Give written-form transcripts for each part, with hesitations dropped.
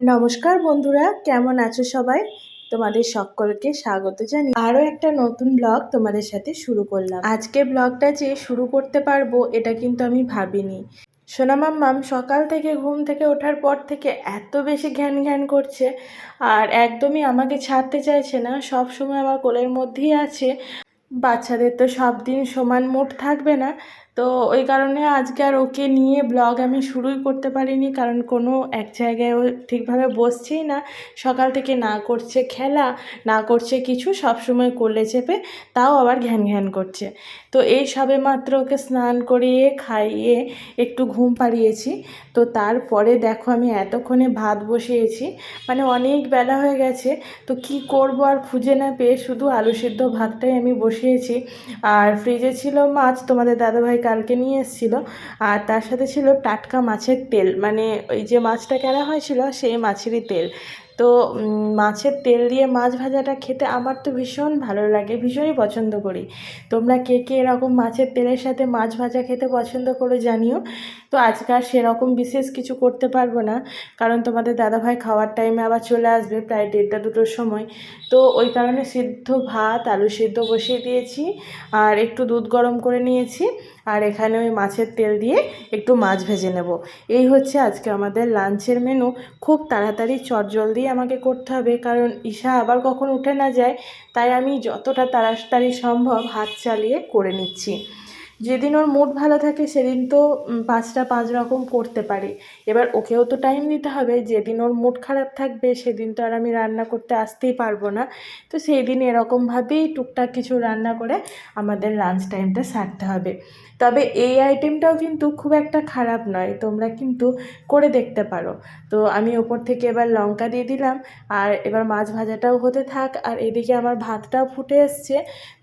নমস্কার বন্ধুরা, কেমন আছো সবাই? তোমাদের সকলকে স্বাগত জানিয়ে আরও একটা নতুন ব্লগ তোমাদের সাথে শুরু করলাম। আজকে ব্লগটা যে শুরু করতে পারবো এটা কিন্তু আমি ভাবিনি। সোনা মাম্মাম সকাল থেকে ঘুম থেকে ওঠার পর থেকে এত বেশি ঘ্যান ঘ্যান করছে আর একদমই আমাকে ছাড়তে চাইছে না, সব সময় আমার কোলের মধ্যেই আছে। বাচ্চাদের তো সব দিন সমান মুড থাকবে না, তো ওই কারণে আজকে আর ওকে নিয়ে ব্লগ আমি শুরুই করতে পারিনি, কারণ কোনো এক জায়গায় ও ঠিকভাবে বসছেই না। সকাল থেকে না করছে খেলা, না করছে কিছু, সব সময় কোলে চেপে, তাও আবার ঘ্যান ঘ্যান করছে। তো এই সবে মাত্র ওকে স্নান করিয়ে খাইয়ে একটু ঘুম পাড়িয়েছি। তো তারপরে দেখো আমি এতক্ষণে ভাত বসিয়েছি, মানে অনেক বেলা হয়ে গেছে। তো কি করব আর খুঁজে না পেয়ে শুধু আলু সিদ্ধ ভাতটাই আমি বসিয়েছি। আর ফ্রিজে ছিল মাছ, তোমাদের দাদাভাই কালকে নিয়ে এসেছিলো। আর তার সাথে ছিল টাটকা মাছের তেল, মানে ওই যে মাছটা কেনা হয়েছিল সেই মাছেরই তেল। তো মাছের তেল দিয়ে মাছ ভাজাটা খেতে আমার তো ভীষণ ভালো লাগে, ভীষণই পছন্দ করি। তোমরা কে কে এরকম মাছের তেলের সাথে মাছ ভাজা খেতে পছন্দ করে জানিও। তো আজকে আর সেরকম বিশেষ কিছু করতে পারবো না, কারণ তোমাদের দাদাভাই খাওয়ার টাইমে আবার চলে আসবে প্রায় 1:30-2টোর সময়। তো ওই কারণে সিদ্ধ ভাত আলু সিদ্ধ বসিয়ে দিয়েছি আর একটু দুধ গরম করে নিয়েছি। আর এখানে ওই মাছের তেল দিয়ে একটু মাছ ভেজে নেব। এই হচ্ছে আজকে আমাদের লাঞ্চের মেনু। খুব তাড়াতাড়ি চটজলদি আমাকে করতে হবে, কারণ ঈশা আবার কখন উঠে না যায়, তাই আমি যতটা তাড়াতাড়ি সম্ভব হাত চালিয়ে করে নিচ্ছি। যেদিন ওর মুড ভালো থাকে সেদিন তো 5টা 5 রকম করতে পারি। এবার ওকেও তো টাইম দিতে হবে। যেদিন ওর মুড খারাপ থাকবে সেদিন তো আর আমি রান্না করতে আসতেই পারবো না। তো সেই দিন এরকমভাবেই টুকটাক কিছু রান্না করে আমাদের লাঞ্চ টাইমটা সারতে হবে। তবে এই আইটেমটাও কিন্তু খুব একটা খারাপ নয়, তোমরা কিন্তু করে দেখতে পারো। তো আমি ওপর থেকে এবার লঙ্কা দিয়ে দিলাম, আর এবার মাছ ভাজাটাও হতে থাক, আর এদিকে আমার ভাতটাও ফুটে এসছে।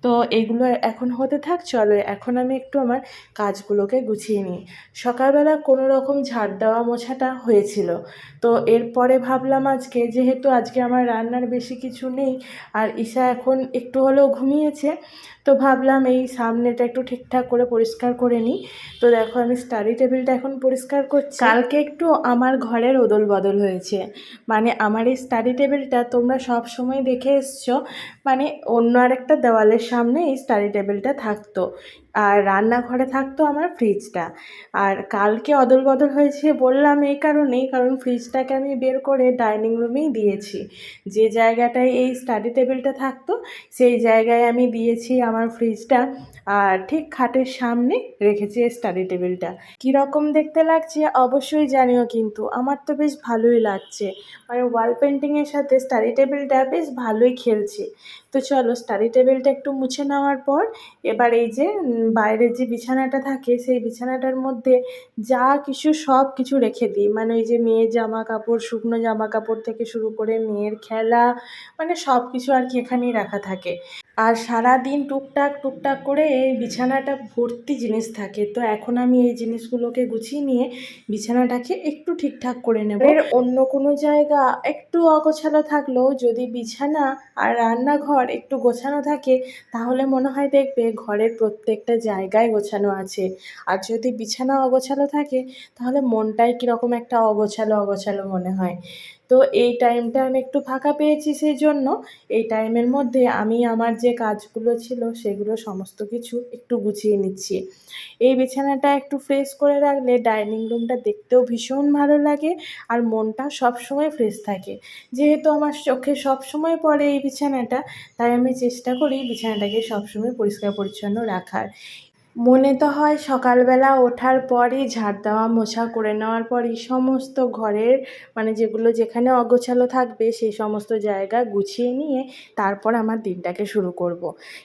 তো এগুলো এখন হতে থাক, চলো এখন আমি একটু আমার কাজগুলোকে গুছিয়ে নিই। সকালবেলা কোনো রকম ঝাড় দেওয়া মোছাটা হয়েছিল। তো এরপরে ভাবলাম আজকে যেহেতু আজকে আমার রান্নার বেশি কিছু নেই আর ঈশা এখন একটু হলেও ঘুমিয়েছে, তো ভাবলাম এই সামনেটা একটু ঠিকঠাক করে পরিষ্কার করে নিই। তো দেখো আমি স্টাডি টেবিলটা এখন পরিষ্কার করছি। কালকে একটু আমার ঘরের ওদল বদল হয়েছে, মানে আমার এই স্টাডি টেবিলটা তোমরা সব সময় দেখে এসছো, মানে অন্য আরেকটা দেওয়ালের সামনে এই স্টাডি টেবিলটা থাকতো, আর রান্নাঘরে থাকতো আমার ফ্রিজটা। আর কালকে অদল বদল হয়েছে বললাম এই কারণেই, কারণ ফ্রিজটাকে আমি বের করে ডাইনিং রুমেই দিয়েছি। যে জায়গাটায় এই স্টাডি টেবিলটা থাকতো সেই জায়গায় আমি দিয়েছি আমার ফ্রিজটা, আর ঠিক খাটের সামনে রেখেছি এই স্টাডি টেবিলটা। কীরকম দেখতে লাগছে অবশ্যই জানিও, কিন্তু আমার তো বেশ ভালোই লাগছে, মানে ওয়াল পেন্টিংয়ের সাথে স্টাডি টেবিলটা বেশ ভালোই খেলছে। তো চলো স্টাডি টেবিলটা একটু মুছে নেওয়ার পর এবার এই যে বাইরের যে বিছানাটা থাকে সেই বিছানাটার মধ্যে যা কিছু সব কিছু রেখে দিই, মানে ওই যে মেয়ের জামা কাপড়, শুকনো জামা কাপড় থেকে শুরু করে মেয়ের খেলা, মানে সব কিছু আর কি এখানেই রাখা থাকে। আর সারাদিন টুকটাক টুকটাক করে এই বিছানাটা ভর্তি জিনিস থাকে। তো এখন আমি এই জিনিসগুলোকে গুছিয়ে নিয়ে বিছানাটাকে একটু ঠিকঠাক করে নেব। এর অন্য কোনো জায়গা একটু অগোছালো থাকলেও যদি বিছানা আর রান্নাঘর একটু গোছানো থাকে তাহলে মনে হয় দেখবে ঘরের প্রত্যেকটা জায়গায় গোছানো আছে। আর যদি বিছানা অগোছালো থাকে তাহলে মনটাই কীরকম একটা অগোছালো অগোছালো মনে হয়। তো এই টাইমটা আমি একটু ফাঁকা পেয়েছি, সেই জন্য এই টাইমের মধ্যে আমি আমার যে কাজগুলো ছিল সেগুলো সমস্ত কিছু একটু গুছিয়ে নিচ্ছি। এই বিছানাটা একটু ফ্রেশ করে রাখলে ডাইনিং রুমটা দেখতেও ভীষণ ভালো লাগে আর মনটা সবসময় ফ্রেশ থাকে। যেহেতু আমার চোখে সবসময় পড়ে এই বিছানাটা, তাই আমি চেষ্টা করি বিছানাটাকে সবসময় পরিষ্কার পরিচ্ছন্ন রাখার। মনে তো হয় সকালবেলা ওঠার পরই ঝাড় দেওয়া মোছা করে নেওয়ার পরই সমস্ত ঘরের, মানে যেগুলো যেখানে অগোছালো থাকবে সেই সমস্ত জায়গা গুছিয়ে নিয়ে তারপর আমার দিনটাকে শুরু করব।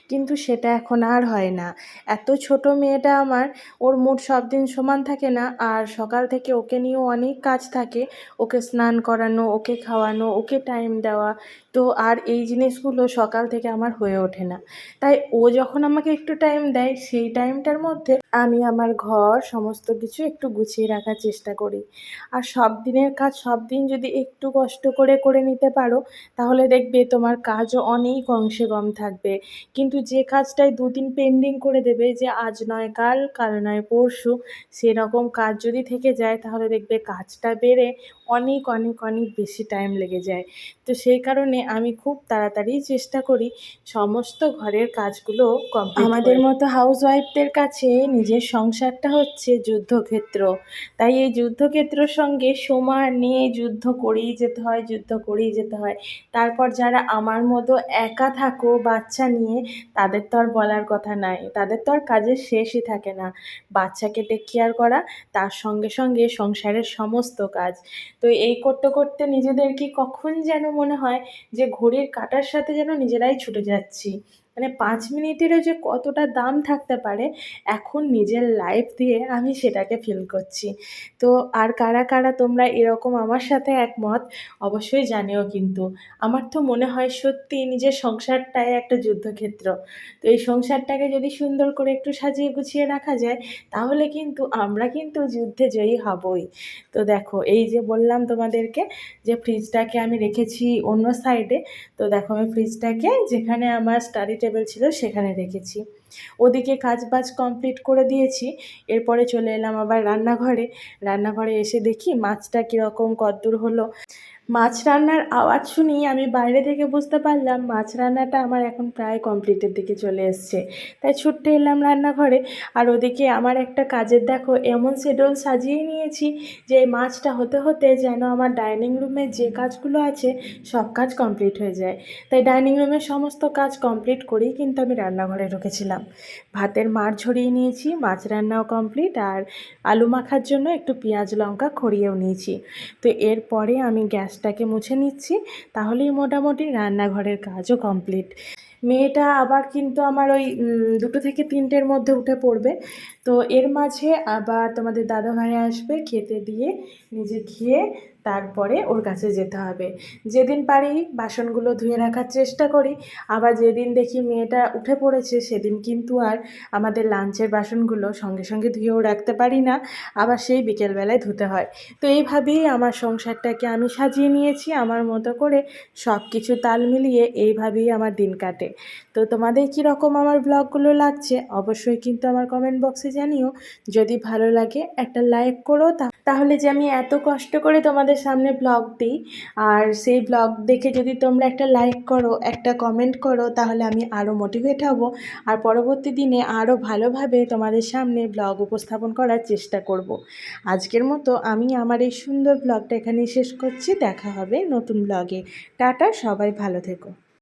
কিন্তু সেটা এখন আর হয় না। এত ছোট মেয়েটা আমার, ওর মুড সব দিন সমান থাকে না, আর সকাল থেকে ওকে নিয়েও অনেক কাজ থাকে। ওকে স্নান করানো, ওকে খাওয়ানো, ওকে টাইম দেওয়া, তো আর এই জিনিসগুলো সকাল থেকে আমার হয়ে ওঠে না। তাই ও যখন আমাকে একটু টাইম দেয় সেই টাইমটার মধ্যে আমি আমার ঘর সমস্ত কিছু একটু গুছিয়ে রাখার চেষ্টা করি। আর সব দিনের কাজ সব দিন যদি একটু কষ্ট করে করে নিতে পারো তাহলে দেখবে তোমার কাজও অনেক অংশে কম থাকবে। কিন্তু যে কাজটাই দুদিন পেন্ডিং করে দেবে যে আজ নয় কাল, কাল নয় পরশু, সেরকম কাজ যদি থেকে যায় তাহলে দেখবে কাজটা বেড়ে অনেক অনেক অনেক বেশি টাইম লেগে যায়। তো সেই কারণে আমি খুব তাড়াতাড়ি চেষ্টা করি সমস্ত ঘরের কাজগুলো কমপ্লিট আমাদের মতো হাউসওয়াইফদের কাছে নিজের সংসারটা হচ্ছে যুদ্ধক্ষেত্র। তাই এই যুদ্ধক্ষেত্রের সঙ্গে সমান নিয়ে যুদ্ধ করেই যেতে হয়, যুদ্ধ করেই যেতে হয়। তারপর যারা আমার মতো একা থাকো বাচ্চা নিয়ে, তাদের তো আর বলার কথা নাই, তাদের তো আর কাজের শেষই থাকে না। বাচ্চাকে টেক কেয়ার করা, তার সঙ্গে সঙ্গে সংসারের সমস্ত কাজ। তো এই করতে করতে নিজেদের কি কখন যেন মনে হয় যে ঘড়ির কাঁটার সাথে যেন নিজেরাই ছুটে যাচ্ছি। মানে 5 মিনিটেরও যে কতটা দাম থাকতে পারে এখন নিজের লাইফ দিয়ে আমি সেটাকে ফিল করছি। তো আর কারা কারা তোমরা এরকম আমার সাথে একমত অবশ্যই জানিও কিন্তু। আমার তো মনে হয় সত্যি নিজের সংসারটাই একটা যুদ্ধক্ষেত্র। তো এই সংসারটাকে যদি সুন্দর করে একটু সাজিয়ে গুছিয়ে রাখা যায় তাহলে কিন্তু আমরা কিন্তু যুদ্ধে জয়ী হবই। তো দেখো এই যে বললাম তোমাদেরকে যে ফ্রিজটাকে আমি রেখেছি অন্য সাইডে। তো দেখো আমি ফ্রিজটাকে যেখানে আমার স্টাডি টেবিল ছিল সেখানে রেখেছি। ওদিকে কাজ বাজ কমপ্লিট করে দিয়েছি। এরপরে চলে এলাম আবার রান্নাঘরে। রান্নাঘরে এসে দেখি মাছটা কীরকম কদ্দূর হলো। মাছ রান্নার আওয়াজ শুনেই আমি বাইরে থেকে বুঝতে পারলাম মাছ রান্নাটা আমার এখন প্রায় কমপ্লিটের দিকে চলে এসছে। তাই ছুটে এলাম রান্নাঘরে। আর ওদিকে আমার একটা কাজের দেখো এমন শিডিউল সাজিয়ে নিয়েছি যে এই মাছটা হতে হতে যেন আমার ডাইনিং রুমে যে কাজগুলো আছে সব কাজ কমপ্লিট হয়ে যায়। তাই ডাইনিং রুমের সমস্ত কাজ কমপ্লিট করেই কিন্তু আমি রান্নাঘরে ঢুকেছিলাম। ভাতের মাড় ঝরিয়ে নিয়েছি, মাছ রান্নাও কমপ্লিট, আর আলু মাখার জন্য একটু পেঁয়াজ লঙ্কা খড়িয়েও নিয়েছি। তো এরপরে আমি গ্যাসটাকে মুছে নিচ্ছি, তাহলেই মোটামুটি রান্নাঘরের কাজও কমপ্লিট। মেয়েটা আবার কিন্তু আমার ওই 2টো থেকে 3টের মধ্যে উঠে পড়বে। তো এর মাঝে আবার তোমাদের দাদাভাই আসবে, খেতে দিয়ে নিজে খেয়ে তারপরে ওর কাছে যেতে হবে। যেদিন পারি বাসনগুলো ধুয়ে রাখার চেষ্টা করি, আবার যেদিন দেখি মেয়েটা উঠে পড়েছে সেদিন কিন্তু আর আমাদের লাঞ্চের বাসনগুলো সঙ্গে সঙ্গে ধুয়েও রাখতে পারি না, আবার সেই বিকেলবেলায় ধুতে হয়। তো এইভাবেই আমার সংসারটাকে আমি সাজিয়ে নিয়েছি আমার মতো করে, সব কিছু তাল মিলিয়ে এইভাবেই আমার দিন কাটে। তো তোমাদের কীরকম আমার ব্লগগুলো লাগছে অবশ্যই কিন্তু আমার কমেন্ট বক্সে জানিও। যদি ভালো লাগে একটা লাইক করো, তাহলে যে আমি এত কষ্ট করে তোমাদের সামনে ব্লগ দিই আর সেই ব্লগ দেখে যদি তোমরা একটা লাইক করো, একটা কমেন্ট করো, তাহলে আমি আরও মোটিভেট হব আর পরবর্তী দিনে আরও ভালোভাবে তোমাদের সামনে ব্লগ উপস্থাপন করার চেষ্টা করব। আজকের মতো আমি আমার এই সুন্দর ব্লগটা এখানেই শেষ করছি। দেখা হবে নতুন ব্লগে। টাটা, সবাই ভালো থেকো।